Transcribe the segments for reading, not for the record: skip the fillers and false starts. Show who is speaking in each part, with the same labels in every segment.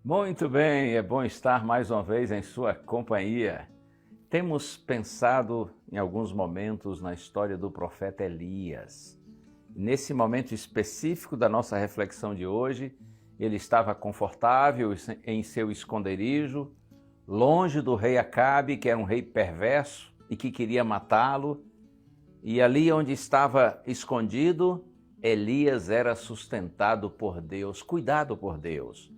Speaker 1: Muito bem, é bom estar mais uma vez em sua companhia. Temos pensado em alguns momentos na história do profeta Elias. Nesse momento específico da nossa reflexão de hoje, ele estava confortável em seu esconderijo, longe do rei Acabe, que era um rei perverso e que queria matá-lo. E ali onde estava escondido, Elias era sustentado por Deus, cuidado por Deus.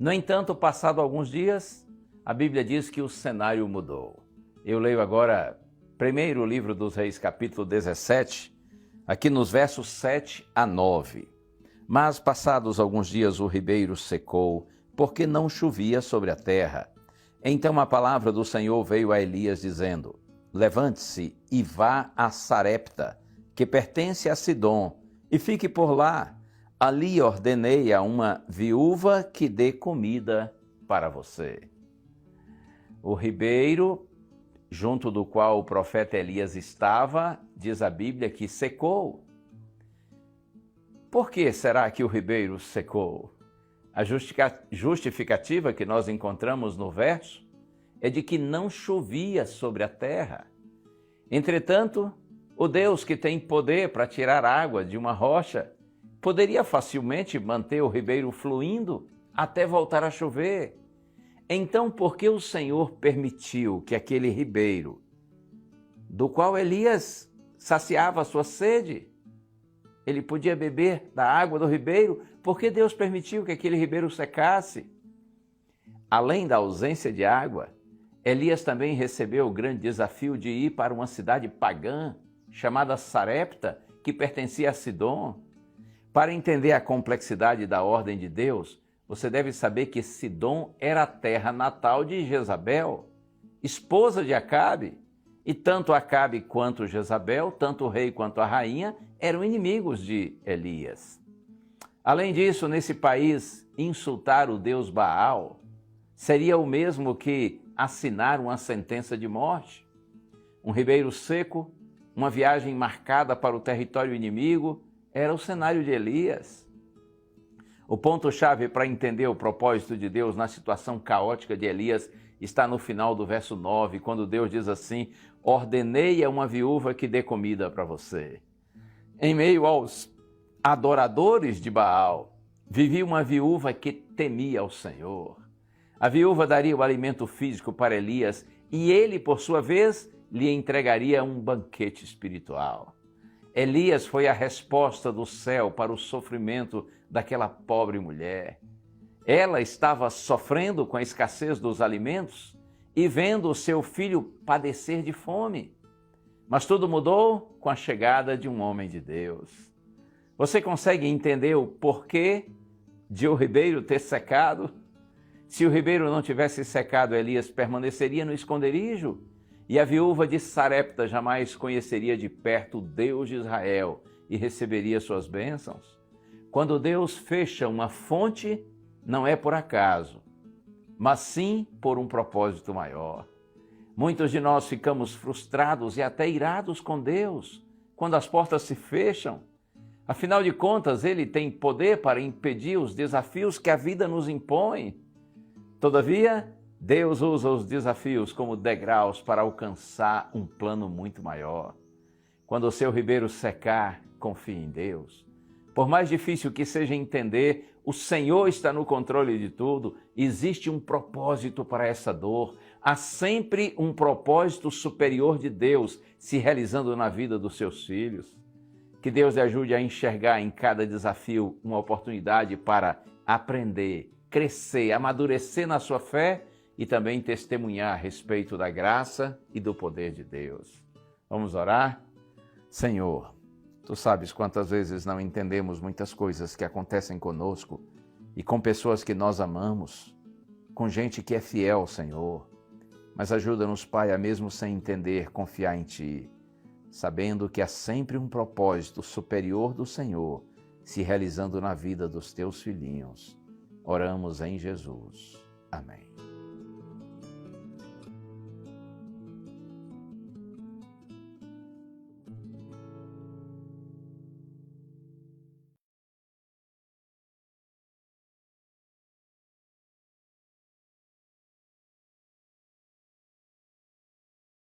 Speaker 1: No entanto, passado alguns dias, a Bíblia diz que o cenário mudou. Eu leio agora primeiro o livro dos Reis, capítulo 17, aqui nos versos 7 a 9. Mas passados alguns dias o ribeiro secou, porque não chovia sobre a terra. Então a palavra do Senhor veio a Elias dizendo: levante-se e vá a Sarepta, que pertence a Sidom, e fique por lá. Ali ordenei a uma viúva que dê comida para você. O ribeiro, junto do qual o profeta Elias estava, diz a Bíblia que secou. Por que será que o ribeiro secou? A justificativa que nós encontramos no verso é de que não chovia sobre a terra. Entretanto, o Deus que tem poder para tirar água de uma rocha poderia facilmente manter o ribeiro fluindo até voltar a chover. Então, por que o Senhor permitiu que aquele ribeiro, do qual Elias saciava a sua sede, ele podia beber da água do ribeiro, por que Deus permitiu que aquele ribeiro secasse? Além da ausência de água, Elias também recebeu o grande desafio de ir para uma cidade pagã, chamada Sarepta, que pertencia a Sidom. Para entender a complexidade da ordem de Deus, você deve saber que Sidom era a terra natal de Jezabel, esposa de Acabe, e tanto Acabe quanto Jezabel, tanto o rei quanto a rainha, eram inimigos de Elias. Além disso, nesse país, insultar o deus Baal seria o mesmo que assinar uma sentença de morte. Um ribeiro seco, uma viagem marcada para o território inimigo, era o cenário de Elias. O ponto-chave para entender o propósito de Deus na situação caótica de Elias está no final do verso 9, quando Deus diz assim: ordenei a uma viúva que dê comida para você. Em meio aos adoradores de Baal, vivia uma viúva que temia ao Senhor. A viúva daria o alimento físico para Elias e ele, por sua vez, lhe entregaria um banquete espiritual. Elias foi a resposta do céu para o sofrimento daquela pobre mulher. Ela estava sofrendo com a escassez dos alimentos e vendo o seu filho padecer de fome. Mas tudo mudou com a chegada de um homem de Deus. Você consegue entender o porquê de o ribeiro ter secado? Se o ribeiro não tivesse secado, Elias permaneceria no esconderijo, e a viúva de Sarepta jamais conheceria de perto o Deus de Israel e receberia suas bênçãos. Quando Deus fecha uma fonte, não é por acaso, mas sim por um propósito maior. Muitos de nós ficamos frustrados e até irados com Deus quando as portas se fecham. Afinal de contas, Ele tem poder para impedir os desafios que a vida nos impõe. Todavia, Deus usa os desafios como degraus para alcançar um plano muito maior. Quando o seu ribeiro secar, confie em Deus. Por mais difícil que seja entender, o Senhor está no controle de tudo. Existe um propósito para essa dor. Há sempre um propósito superior de Deus se realizando na vida dos seus filhos. Que Deus lhe ajude a enxergar em cada desafio uma oportunidade para aprender, crescer, amadurecer na sua fé e também testemunhar a respeito da graça e do poder de Deus. Vamos orar? Senhor, Tu sabes quantas vezes não entendemos muitas coisas que acontecem conosco e com pessoas que nós amamos, com gente que é fiel, Senhor. Mas ajuda-nos, Pai, a mesmo sem entender, confiar em Ti, sabendo que há sempre um propósito superior do Senhor se realizando na vida dos Teus filhinhos. Oramos em Jesus. Amém.